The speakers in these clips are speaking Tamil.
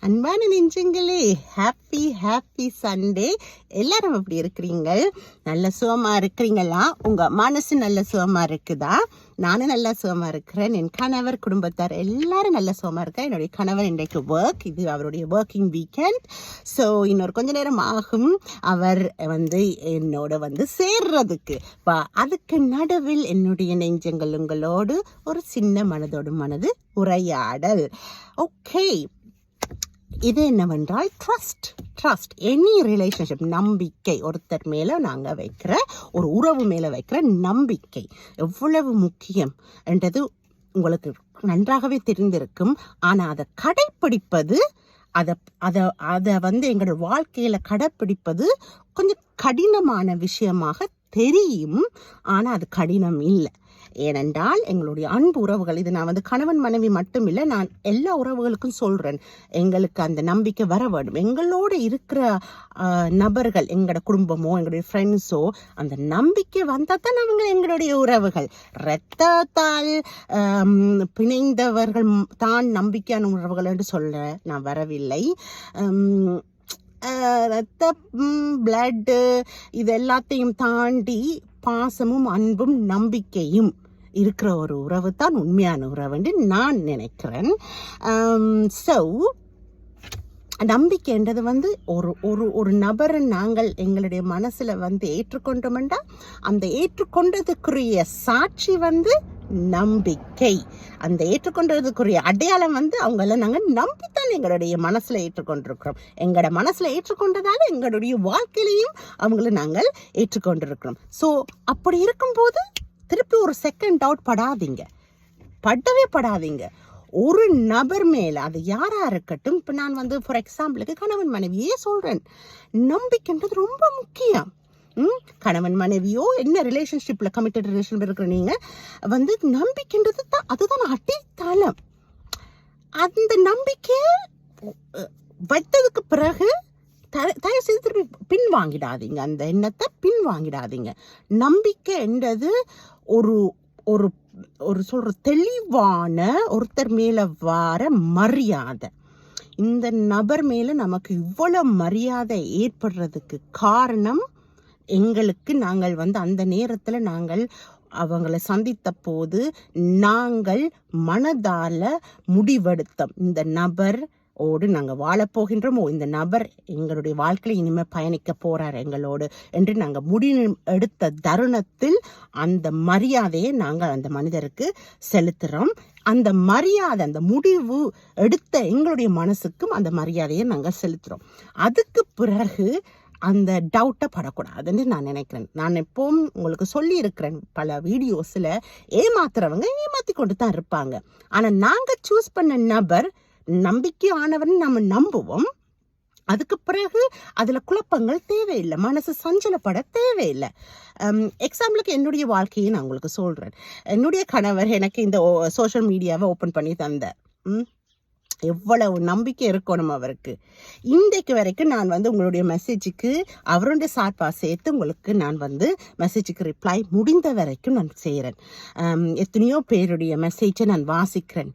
அன்பான நெஞ்சங்களே, ஹாப்பி சண்டே. எல்லாரும் எப்படி இருக்கிறீங்க? நல்ல சுகமா இருக்கிறீங்களா? உங்க மனசு நல்ல சுகமா இருக்குதா? நானும் நல்ல சுகமா இருக்கிறேன். என் கணவர், குடும்பத்தார் எல்லாரும் நல்ல சுகமா இருக்கேன். என்னுடைய கணவர் இன்றைக்கு இது அவருடைய ஒர்க்கிங் வீக்கெண்ட். ஸோ இன்னொரு கொஞ்ச நேரம் ஆகும் அவர் என்னோட சேர்றதுக்கு. அதுக்கு நடுவில் என்னுடைய நெஞ்சங்கள் உங்களோடு ஒரு சின்ன மனதோடு மனது உரையாடல். ஓகே, இது என்னவென்றால் ட்ரஸ்ட் எனி ரிலேஷன்ஷிப், நம்பிக்கை. ஒருத்தர் மேலே நாங்கள் வைக்கிற, ஒரு உறவு மேலே வைக்கிற நம்பிக்கை எவ்வளவு முக்கியம் என்றது உங்களுக்கு நன்றாகவே தெரிந்திருக்கும். ஆனால் அதை கடைப்பிடிப்பது, அதை எங்களோட வாழ்க்கையில் கடைப்பிடிப்பது கொஞ்சம் கடினமான விஷயமாக தெரியும். ஆனால் அது கடினம் இல்லை. ஏனென்றால் எங்களுடைய அன்பு உறவுகள், இது நான் கணவன் மனைவி மட்டும் இல்லை, நான் எல்லா உறவுகளுக்கும் சொல்கிறேன், எங்களுக்கு அந்த நம்பிக்கை வர வேண்டும். எங்களோட இருக்கிற நபர்கள், எங்களோட குடும்பமோ எங்களுடைய ஃப்ரெண்ட்ஸோ, அந்த நம்பிக்கை வந்தால் தான் அவங்க எங்களுடைய உறவுகள். இரத்தத்தால் பிணைந்தவர்கள் தான் நம்பிக்கையான உறவுகள் என்று சொல்ல நான் வரவில்லை. ரத்த பிளட்டு இது எல்லாத்தையும் தாண்டி பாசமும் அன்பும் நம்பிக்கையும் இருக்கிற ஒரு உறவு தான் உண்மையான உறவுன்னு நான் நினைக்கிறேன். ஸோ நம்பிக்கைன்றது ஒரு ஒரு ஒரு நபரை நாங்கள் எங்களுடைய மனசில் ஏற்றுக்கொண்டோம்னா அந்த ஏற்றுக்கொண்டதுக்குரிய சாட்சி நம்பிக்கை. அந்த ஏற்றுக்கொண்டதுக்குரிய அடையாளம் அவங்கள நாங்கள் நம்பித்தான் எங்களுடைய மனசில் ஏற்றுக்கொண்டிருக்கிறோம். எங்களோட மனசில் ஏற்றுக்கொண்டதால எங்களுடைய வாழ்க்கையிலையும் அவங்கள நாங்கள் ஏற்றுக்கொண்டிருக்கிறோம். ஸோ அப்படி இருக்கும்போது திருப்பி ஒரு செகண்ட் டவுட் படவே படாதீங்க. ஒரு நபர் மேல, அது யாரா இருக்கட்டும். இப்ப நான் ஃபார் எக்ஸாம்பிளுக்கு கணவன் மனைவியே சொல்றேன், நம்பிக்கைன்றது ரொம்ப முக்கியம். கணவன் மனைவியோ என்ன ரிலேஷன்ஷிப்ல, கமிட்டட் ரிலேஷன்ஷிப் இருக்கிற நீங்க நம்பிக்கைன்றது தான், அதுதான் அடித்தளம். அந்த நம்பிக்கையை வைத்ததுக்கு பிறகு தயவு செய்து திருப்பி பின் வாங்கிடாதீங்க. அந்த எண்ணத்தை பின் வாங்கிடாதீங்க. நம்பிக்கை என்றது ஒரு ஒரு ஒரு சொல்ற தெளிவான ஒருத்தர் மேல வர மரியாதை. இந்த நபர் மேல நமக்கு இவ்வளவு மரியாதை ஏற்படுறதுக்கு காரணம் எங்களுக்கு, நாங்கள் அந்த நேரத்துல நாங்கள் அவங்களை சந்தித்த போது நாங்கள் மனதால முடிவெடுத்தோம், இந்த நபர் ஓடு நாங்கள் வாழப்போகின்றோமோ, இந்த நபர் எங்களுடைய வாழ்க்கையில் இனிமேல் பயணிக்க போறார் எங்களோடு என்று நாங்கள் முடிவு எடுத்த தருணத்தில் அந்த மரியாதையை நாங்கள் அந்த மனிதருக்கு செலுத்துகிறோம். அந்த மரியாதை, அந்த முடிவு எடுத்த எங்களுடைய மனசுக்கும் அந்த மரியாதையை நாங்கள் செலுத்துகிறோம். அதுக்கு பிறகு அந்த டவுட்டை படக்கூடாதுன்னு நான் நினைக்கிறேன். நான் எப்பவும் உங்களுக்கு சொல்லி இருக்கிறேன், பல வீடியோஸில் ஏமாத்துறவங்க ஏமாத்தி கொண்டு தான் இருப்பாங்க. ஆனால் நாங்கள் சூஸ் பண்ண நபர் நம்பிக்கையானவன் நம்ம நம்புவோம். அதுக்கு பிறகு அதுல குழப்பங்கள் தேவையில்லை, மனசு சஞ்சலப்பட தேவையில்லை. எக்ஸாம்பிளுக்கு என்னுடைய வாழ்க்கையை நான் உங்களுக்கு சொல்றேன். என்னுடைய கணவர் எனக்கு இந்த சோஷியல் மீடியாவை ஓப்பன் பண்ணி தந்தார். எவ்வளவு நம்பிக்கை இருக்கணும் அவருக்கு. இன்றைக்கு வரைக்கும் நான் உங்களுடைய மெசேஜுக்கு அவருடைய சார்பா சேர்த்து உங்களுக்கு நான் மெசேஜுக்கு ரிப்ளை முடிந்த வரைக்கும் நான் செய்கிறேன். எத்தனையோ பேருடைய மெசேஜை நான் வாசிக்கிறேன்.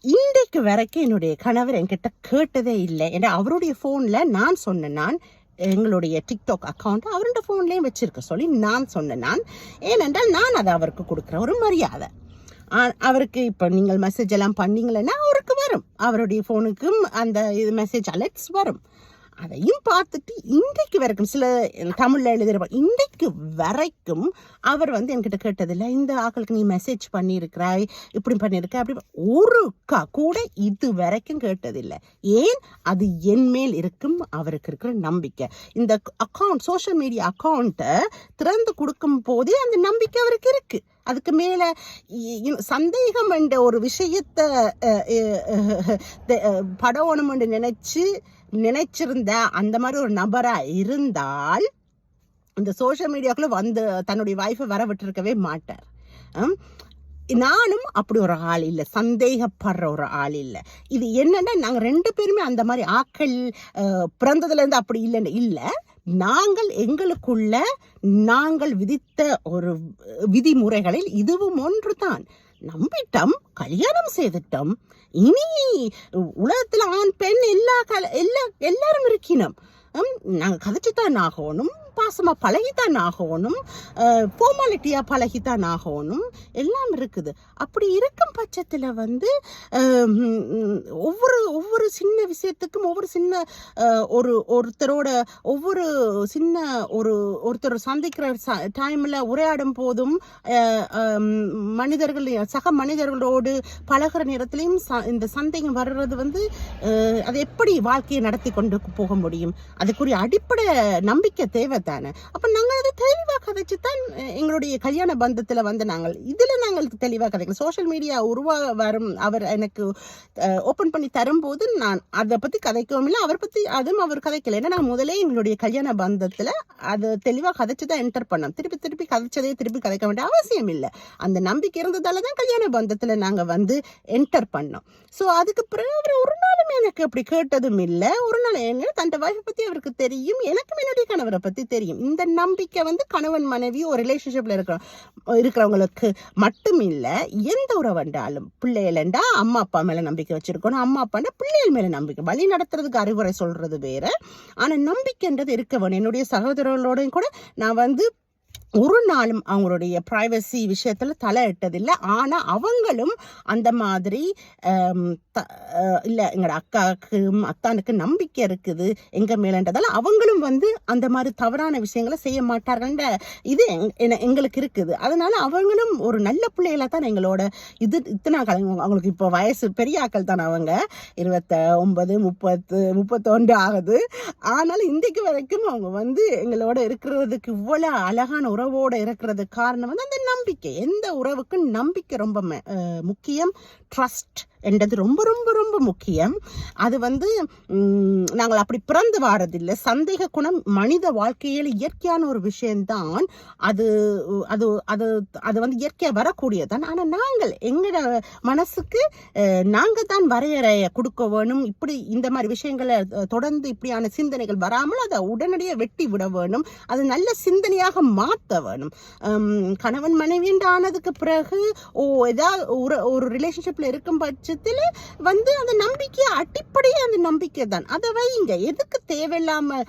இன்றைக்கு வரைக்கும் என்னுடைய கணவர் என்கிட்ட கேட்டதே இல்லை. ஏன்னா அவருடைய ஃபோனில் நான் சொன்னேன், எங்களுடைய டிக்டாக் அக்கௌண்ட் அவருடைய ஃபோன்லேயும் வச்சிருக்க சொல்லி நான் சொன்னேன். ஏனென்றால் நான் அதை அவருக்கு கொடுக்குற ஒரு மரியாதை. அவருக்கு இப்போ நீங்கள் மெசேஜ் எல்லாம் பண்ணீங்களன்னா அவருக்கு வரும், அவருடைய ஃபோனுக்கும் அந்த மெசேஜ் அலர்ட்ஸ் வரும். அதையும் பார்த்துட்டு இன்றைக்கு வரைக்கும், சில தமிழில் எழுதிருப்பாங்க, இன்றைக்கு வரைக்கும் அவர் என்கிட்ட கேட்டதில்லை, இந்த ஆக்களுக்கு நீ மெசேஜ் பண்ணியிருக்கிறாய், இப்படி பண்ணியிருக்க, அப்படி ஒருக்கா கூட இது வரைக்கும் கேட்டதில்லை. ஏன்? அது என் மேல் இருக்கும் அவருக்கு இருக்கிற நம்பிக்கை. இந்த அக்கௌண்ட், சோஷியல் மீடியா அக்கௌண்ட்டை திறந்து கொடுக்கும் போதே அந்த நம்பிக்கை அவருக்கு இருக்கு. அதுக்கு மேல சந்தேகம் என்ற ஒரு விஷயத்த படவணும் என்று நினைச்சிருந்த அந்த மாதிரி ஒரு நபரா இருந்தால் இந்த சோஷியல் மீடியாக்குள்ள தன்னுடைய வைஃபை வர விட்டுருக்கவே மாட்டார். நானும் அப்படி ஒரு ஆள் இல்லை, சந்தேகப்படுற ஒரு ஆள் இல்லை. இது என்னன்னா, நாங்கள் 2 பேருமே அந்த மாதிரி ஆக்கள் பிறந்ததுல இருந்து அப்படி இல்லைன்னு இல்லை. நாங்கள் எங்களுக்குள்ள நாங்கள் விதித்த ஒரு விதிமுறைகளில் இதுவும் ஒன்று தான். நம்பிட்டோம், கல்யாணம் செய்துட்டோம், இனி உலகத்துல ஆண் பெண் எல்லாரும் இருக்கணும். நாங்கள் கதைச்சுத்தான் ஆகணும், பாசமா பழகித்தான் ஆகணும், ஃபார்மாலிட்டியா பழகித்தான் ஆகணும், எல்லாம் இருக்குது. அப்படி இருக்கும் பட்சத்துல வந்து ஒவ்வொரு சின்ன விஷயத்துக்கும் ஒவ்வொரு சின்ன ஒருத்தரோட ஒவ்வொரு சின்ன ஒருத்தர் சந்திக்கிற டைம்ல உரையாடும் போதும் சக மனிதர்களோடு பழகிற நேரத்திலையும் இந்த சந்தேகம் வர்றது வந்து அது எப்படி வாழ்க்கையை நடத்தி கொண்டு போக முடியும்? அதுக்குரிய அடிப்படை நம்பிக்கை தேவை தானே. அப்ப நாங்கள் அதை தெளிவாக கதைச்சுதான் எங்களுடைய கல்யாண பந்தத்துல வந்து நாங்கள் தெளிவாக கதைக்கலாம். சோசியல் மீடியா வரும் அவர் எனக்கு ஓபன் பண்ணி தரும்போது நான் அதை பத்தி கதைக்கவும் இல்லை, அவர் கதைக்கல. ஏன்னா நான் முதலே எங்களுடைய கல்யாண பந்தத்துல அதை தெளிவாக கதைச்சுதான் என்டர் பண்ணோம். திருப்பி கதைச்சதே திருப்பி கதைக்க வேண்டிய அவசியம் இல்லை. அந்த நம்பிக்கை இருந்ததாலதான் கல்யாண பந்தத்துல நாங்க வந்து என்டர் பண்ணோம். சோ அதுக்கு பிறகு அவர் ஒரு நாளுமே எனக்கு அப்படி கேட்டதும் இல்லை. ஒரு நாள் என்ன தன் வைஃபை பத்தி அவருக்கு தெரியும், எனக்கும் என்னுடைய கணவரை பத்தி தெரியும். இந்த நம்பிக்கை வந்து கணவன் மனைவி ஒரு ரிலேஷன்ஷிப்ல இருக்கிறவங்களுக்கு மட்டும் இல்ல, எந்த உறவுண்டாலும் பிள்ளைகளா அம்மா அப்பா மேல நம்பிக்கை வச்சிருக்கணும், அம்மா அப்பாண்டா பிள்ளைகள் மேல நம்பிக்கை. வழி நடத்துறதுக்கு அறிவுரை சொல்றது வேற, ஆனா நம்பிக்கைன்றது இருக்க வேணும். என்னுடைய சகோதரர்களோடையும் கூட நான் வந்து ஒரு நாளும் அவங்களுடைய பிரைவசி விஷயத்துல தலை இட்டதில்லை. ஆனா அவங்களும் அந்த மாதிரி இல்ல எங்களோட அக்காவுக்கும் அத்தானுக்கு நம்பிக்கை இருக்குது எங்க மேலன்றதால அவங்களும் வந்து அந்த மாதிரி தவறான விஷயங்களை செய்ய மாட்டார்கள்ன்ற இது எங்களுக்கு இருக்குது. அதனால அவங்களும் ஒரு நல்ல பிள்ளைகளா தான் எங்களோட இத்தனை அவங்களுக்கு இப்போ வயசு பெரிய ஆக்கள் தான், அவங்க 29 30 31 ஆகுது. ஆனாலும் இன்றைக்கு வரைக்கும் அவங்க வந்து எங்களோட இருக்கிறதுக்கு இவ்வளவு அழகான உறவோட இருக்கிறது காரணம் வந்து அந்த நம்பிக்கை. எந்த உறவுக்கு நம்பிக்கை ரொம்ப முக்கியம். ட்ரஸ்ட் என்றது ரொம்ப ரொம்ப ரொம்ப முக்கியம். அது வந்து நாங்கள் அப்படி பிறந்து வாரதில்லை. சந்தேக குணம் மனித வாழ்க்கையில் இயற்கையான ஒரு விஷயம்தான். அது அது அது அது வந்து இயற்கையா வரக்கூடியதான். ஆனா நாங்கள் எங்களோட மனசுக்கு நாங்க தான் வரையறைய கொடுக்க வேணும். இப்படி இந்த மாதிரி விஷயங்களை தொடர்ந்து இப்படியான சிந்தனைகள் வராமல் அதை உடனடியாக வெட்டி விட வேணும். அது நல்ல சிந்தனையாக மாற்ற வேணும். கணவன் மனைவி ஆனதுக்கு பிறகு ஏதாவது ஒரு ரிலேஷன்ஷிப்ல இருக்கும் பட்சத்துல வந்து அந்த நம்பிக்கை அடிப்படையே அந்த நம்பிக்கை தான். அதை வைங்க. எதுக்கு தேவையில்லாம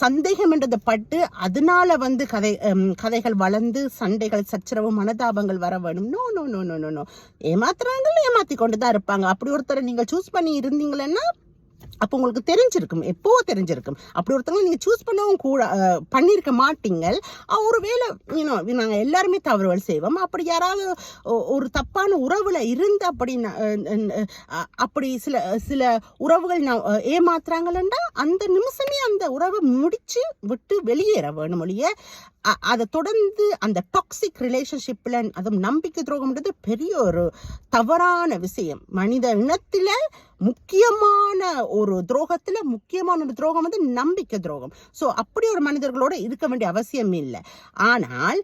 சந்தேகம் என்றதை பட்டு அதனால வந்து கதைகள் வளர்ந்து சண்டைகள் சச்சரவு மனதாபங்கள் வர வேணும்? No no no no no. ஏமாத்தி கொண்டுதான் இருப்பாங்க. அப்படி ஒருத்தரை நீங்க சூஸ் பண்ணி இருந்தீங்களன்னா அப்போ உங்களுக்கு தெரிஞ்சிருக்கும், எப்போ தெரிஞ்சிருக்கும். அப்படி ஒருத்தவங்க நீங்க சூஸ் பண்ணவும் கூட பண்ணிருக்க மாட்டீங்க. ஒருவேளை நாங்க எல்லாருமே தவறுகள் செய்வோம். அப்படி யாராவது ஒரு தப்பான உறவுல இருந்து அப்படி சில உறவுகள் ஏமாத்துறாங்கன்னா அந்த நிமிஷமே அந்த உறவை முடிச்சு விட்டு வெளியேற வேணும். ஒழிய அதை தொடர்ந்து அந்த டாக்ஸிக் ரிலேஷன்ஷிப்ல அதுவும் நம்பிக்கை துரோகம்ன்றது பெரிய ஒரு தவறான விஷயம். மனித இனத்துல முக்கியமான ஒரு துரோகம் வந்து நம்பிக்கை துரோகம். சோ அப்படி ஒரு மனிதர்களோட இருக்க வேண்டிய அவசியம் இல்லை. ஆனால்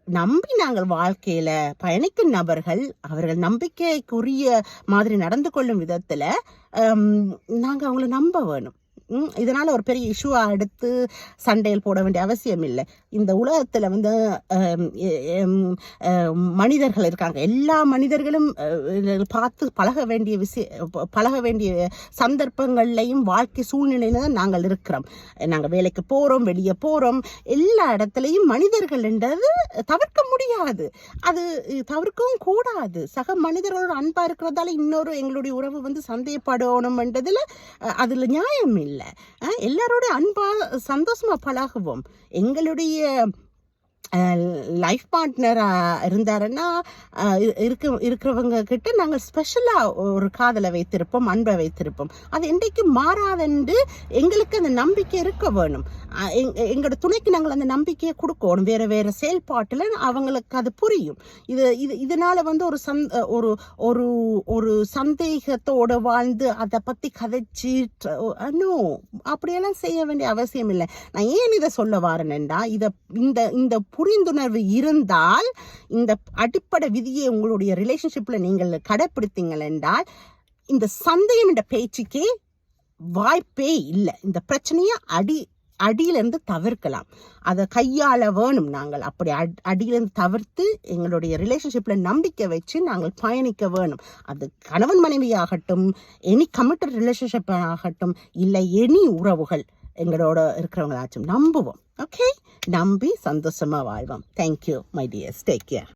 நம்பி நாங்கள் வாழ்க்கையில பயணிக்கும் நபர்கள் அவர்கள் நம்பிக்கைக்குரிய மாதிரி நடந்து கொள்ளும் விதத்துல நாங்க அவங்கள நம்ப வேணும். இதனால ஒரு பெரிய இஷ்யூவா எடுத்து சண்டையில் போட வேண்டிய அவசியம் இல்லை. இந்த உலகத்துல வந்து மனிதர்கள் இருக்காங்க. எல்லா மனிதர்களும் பார்த்து பழக வேண்டிய சந்தர்ப்பங்கள்லையும் வாழ்க்கை சூழ்நிலையில தான் நாங்கள் இருக்கிறோம். நாங்கள் வேலைக்கு போறோம், வெளியே போறோம், எல்லா இடத்துலையும் மனிதர்கள் என்றது தவிர்க்க முடியாது. அது தவிர்க்கவும் கூடாது. சக மனிதர்களோட அன்பா இருக்கிறதால இன்னொரு எங்களுடைய உறவு வந்து சந்தேகப்படணும் என்றதுல அதுல நியாயம் இல்லை. எல்லாரோட அன்பா சந்தோஷமா பழகுவோம். எங்களுடைய லைஃப் பார்ட்னரா இருந்தாருன்னா இருக்கிறவங்க கிட்ட நாங்கள் ஸ்பெஷலா ஒரு காதலை வைத்திருப்போம், அன்பை வைத்திருப்போம். அது என்றைக்கு மாறாதென்று எங்களுக்கு அந்த நம்பிக்கை இருக்க வேணும். எங்களோட துணைக்கு நாங்கள் அந்த நம்பிக்கையை கொடுக்கணும். வேற செயல்பாட்டுல அவங்களுக்கு அது புரியும். இதனால வந்து ஒரு சந்தேகத்தோட வாழ்ந்து அதை பத்தி கதைச்சு அப்படியெல்லாம் செய்ய வேண்டிய அவசியம் இல்லை. நான் ஏன் இதை சொல்ல வாரேன்னா, இந்த புரிந்துணர்வு இருந்தால் இந்த அடிப்படை விதியை உங்களுடைய ரிலேஷன்ஷிப்ல நீங்கள் கடைபிடித்தீங்கள் என்றால் இந்த சந்தேகம் என்ற பேச்சுக்கே வாய்ப்பே இல்லை. இந்த பிரச்சனையை அடியிலேருந்து தவிர்க்கலாம். அதை கையாள வேணும். நாங்கள் அப்படி அடியிலேருந்து தவிர்த்து எங்களுடைய ரிலேஷன்ஷிப்பில் நம்பிக்கை வச்சு நாங்கள் பயணிக்க வேணும். அது கணவன் மனைவி ஆகட்டும், எனி கமிட்டட் ரிலேஷன்ஷிப் ஆகட்டும், இல்லை எனி உறவுகள் எங்களோட இருக்கிறவங்களாச்சும் நம்புவோம். ஓகே, நம்பி சந்தோஷமாக வாழ்வோம். Thank you my tears. Take care.